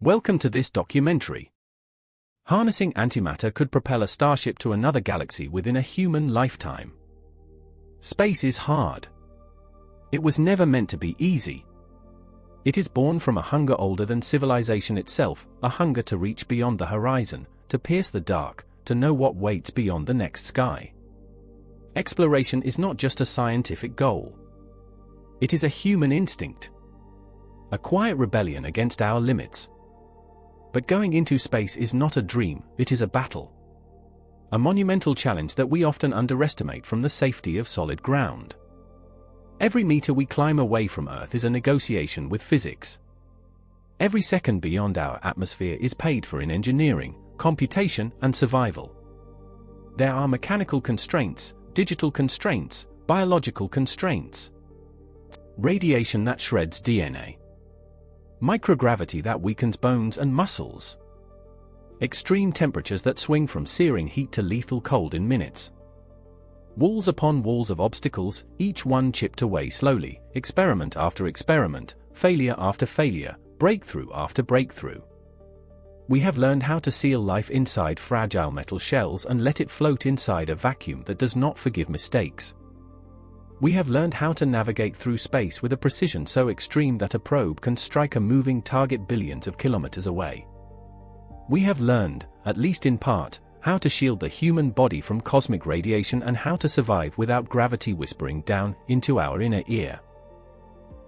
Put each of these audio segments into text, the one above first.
Welcome to this documentary. Harnessing antimatter could propel a starship to another galaxy within a human lifetime. Space is hard. It was never meant to be easy. It is born from a hunger older than civilization itself, a hunger to reach beyond the horizon, to pierce the dark, to know what waits beyond the next sky. Exploration is not just a scientific goal. It is a human instinct. A quiet rebellion against our limits. But going into space is not a dream, it is a battle. A monumental challenge that we often underestimate from the safety of solid ground. Every meter we climb away from Earth is a negotiation with physics. Every second beyond our atmosphere is paid for in engineering, computation, and survival. There are mechanical constraints, digital constraints, biological constraints. Radiation that shreds DNA. Microgravity that weakens bones and muscles. Extreme temperatures that swing from searing heat to lethal cold in minutes. Walls upon walls of obstacles, each one chipped away slowly, experiment after experiment, failure after failure, breakthrough after breakthrough. We have learned how to seal life inside fragile metal shells and let it float inside a vacuum that does not forgive mistakes. We have learned how to navigate through space with a precision so extreme that a probe can strike a moving target billions of kilometers away. We have learned, at least in part, how to shield the human body from cosmic radiation and how to survive without gravity whispering down into our inner ear.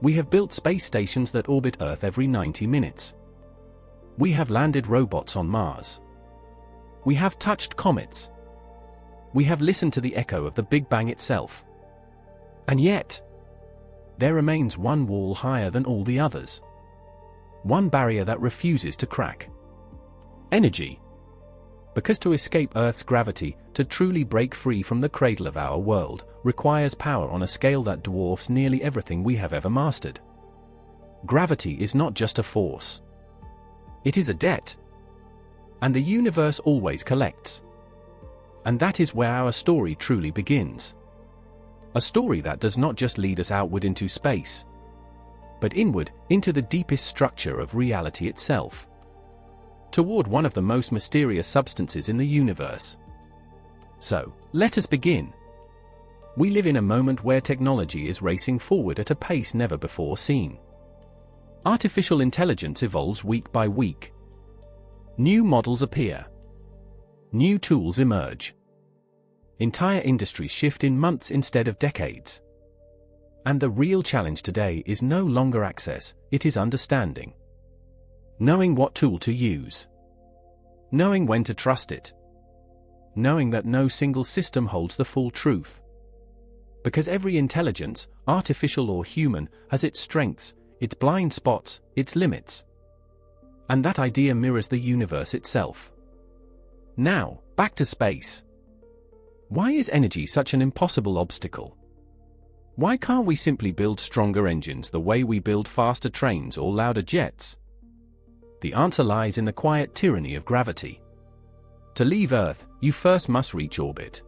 We have built space stations that orbit Earth every 90 minutes. We have landed robots on Mars. We have touched comets. We have listened to the echo of the Big Bang itself. And yet, there remains one wall higher than all the others. One barrier that refuses to crack. Energy. Because to escape Earth's gravity, to truly break free from the cradle of our world, requires power on a scale that dwarfs nearly everything we have ever mastered. Gravity is not just a force. It is a debt. And the universe always collects. And that is where our story truly begins. A story that does not just lead us outward into space, but inward, into the deepest structure of reality itself. Toward one of the most mysterious substances in the universe. So, let us begin. We live in a moment where technology is racing forward at a pace never before seen. Artificial intelligence evolves week by week. New models appear. New tools emerge. Entire industries shift in months instead of decades. And the real challenge today is no longer access, it is understanding. Knowing what tool to use. Knowing when to trust it. Knowing that no single system holds the full truth. Because every intelligence, artificial or human, has its strengths, its blind spots, its limits. And that idea mirrors the universe itself. Now, back to space. Why is energy such an impossible obstacle? Why can't we simply build stronger engines the way we build faster trains or louder jets? The answer lies in the quiet tyranny of gravity. To leave Earth, you first must reach orbit.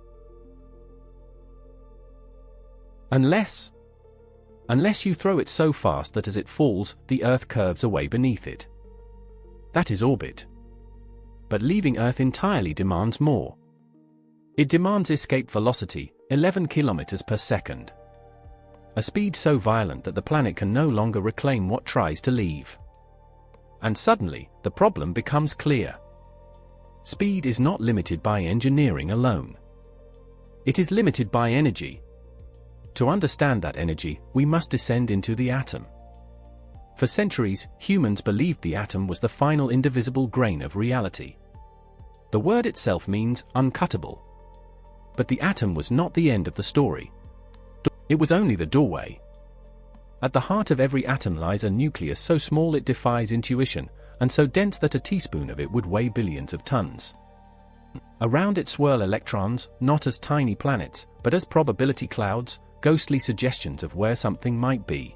Unless you throw it so fast that as it falls, the Earth curves away beneath it. That is orbit. But leaving Earth entirely demands more. It demands escape velocity, 11 kilometers per second. A speed so violent that the planet can no longer reclaim what tries to leave. And suddenly, the problem becomes clear. Speed is not limited by engineering alone. It is limited by energy. To understand that energy, we must descend into the atom. For centuries, humans believed the atom was the final indivisible grain of reality. The word itself means uncuttable. But the atom was not the end of the story. It was only the doorway. At the heart of every atom lies a nucleus so small it defies intuition, and so dense that a teaspoon of it would weigh billions of tons. Around it swirl electrons, not as tiny planets, but as probability clouds, ghostly suggestions of where something might be.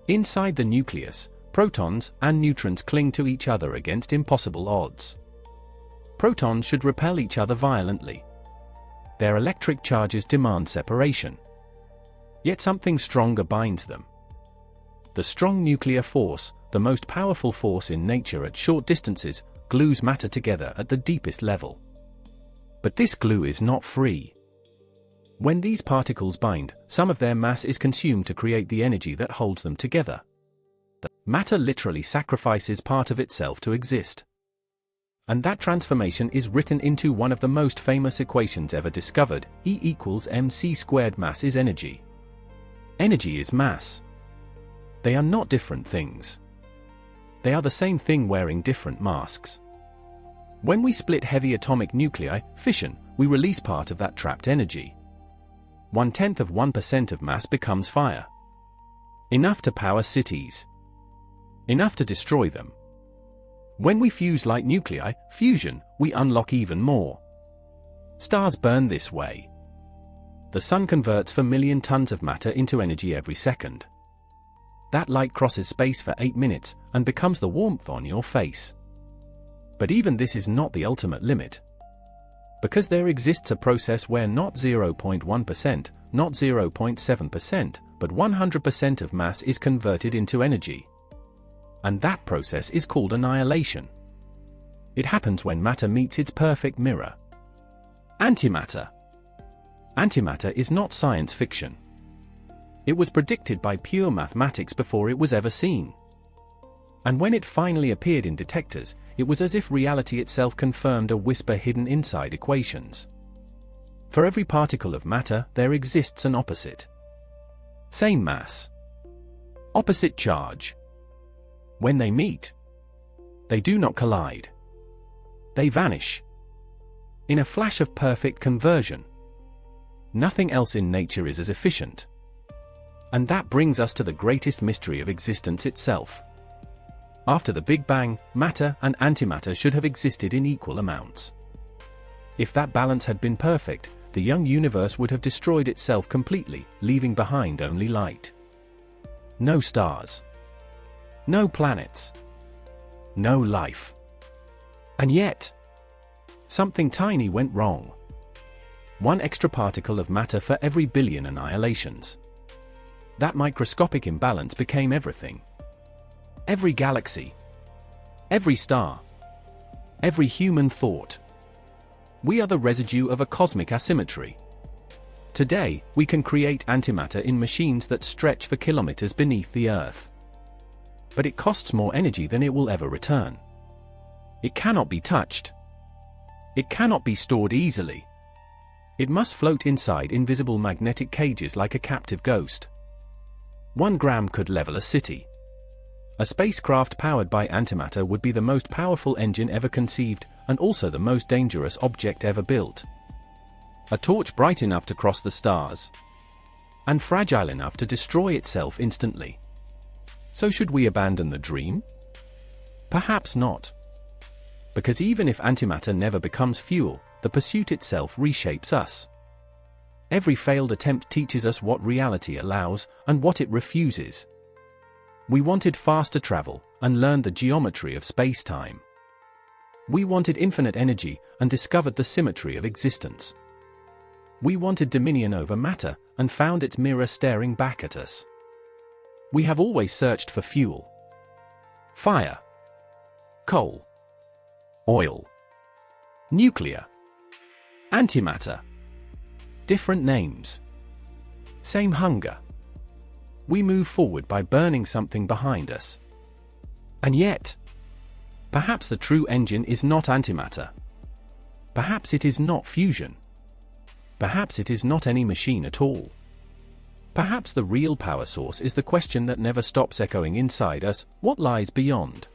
Inside the nucleus, protons and neutrons cling to each other against impossible odds. Protons should repel each other violently. Their electric charges demand separation. Yet something stronger binds them. The strong nuclear force, the most powerful force in nature at short distances, glues matter together at the deepest level. But this glue is not free. When these particles bind, some of their mass is consumed to create the energy that holds them together. Matter literally sacrifices part of itself to exist. And that transformation is written into one of the most famous equations ever discovered: E equals mc squared. Mass is energy. Energy is mass. They are not different things. They are the same thing wearing different masks. When we split heavy atomic nuclei, fission, we release part of that trapped energy. 0.1% of mass becomes fire. Enough to power cities. Enough to destroy them. When we fuse light nuclei, fusion, we unlock even more. Stars burn this way. The sun converts 4 million tons of matter into energy every second. That light crosses space for 8 minutes and becomes the warmth on your face. But even this is not the ultimate limit. Because there exists a process where not 0.1%, not 0.7%, but 100% of mass is converted into energy. And that process is called annihilation. It happens when matter meets its perfect mirror. Antimatter. Antimatter is not science fiction. It was predicted by pure mathematics before it was ever seen. And when it finally appeared in detectors, it was as if reality itself confirmed a whisper hidden inside equations. For every particle of matter, there exists an opposite. Same mass. Opposite charge. When they meet, they do not collide. They vanish. In a flash of perfect conversion. Nothing else in nature is as efficient. And that brings us to the greatest mystery of existence itself. After the Big Bang, matter and antimatter should have existed in equal amounts. If that balance had been perfect, the young universe would have destroyed itself completely, leaving behind only light. No stars. No planets. No life. And yet, something tiny went wrong. One extra particle of matter for every billion annihilations. That microscopic imbalance became everything. Every galaxy. Every star. Every human thought. We are the residue of a cosmic asymmetry. Today, we can create antimatter in machines that stretch for kilometers beneath the Earth. But it costs more energy than it will ever return. It cannot be touched. It cannot be stored easily. It must float inside invisible magnetic cages like a captive ghost. 1 gram could level a city. A spacecraft powered by antimatter would be the most powerful engine ever conceived, and also the most dangerous object ever built. A torch bright enough to cross the stars. And fragile enough to destroy itself instantly. So should we abandon the dream? Perhaps not. Because even if antimatter never becomes fuel, the pursuit itself reshapes us. Every failed attempt teaches us what reality allows and what it refuses. We wanted faster travel and learned the geometry of space-time. We wanted infinite energy and discovered the symmetry of existence. We wanted dominion over matter and found its mirror staring back at us. We have always searched for fuel. Fire. Coal. Oil. Nuclear. Antimatter. Different names. Same hunger. We move forward by burning something behind us. And yet, perhaps the true engine is not antimatter. Perhaps it is not fusion. Perhaps it is not any machine at all. Perhaps the real power source is the question that never stops echoing inside us: what lies beyond?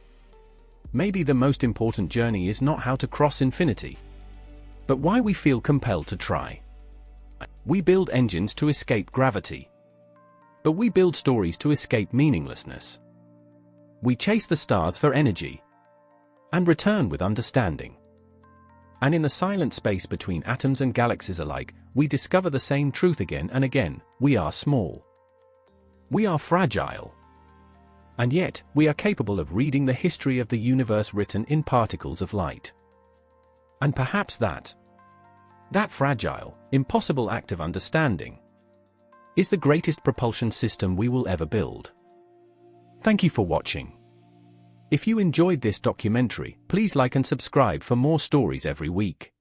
Maybe the most important journey is not how to cross infinity, but why we feel compelled to try. We build engines to escape gravity. But we build stories to escape meaninglessness. We chase the stars for energy. And return with understanding. And in the silent space between atoms and galaxies alike, we discover the same truth again and again: we are small. We are fragile. And yet, we are capable of reading the history of the universe written in particles of light. And perhaps that fragile, impossible act of understanding is the greatest propulsion system we will ever build. Thank you for watching. If you enjoyed this documentary, please like and subscribe for more stories every week.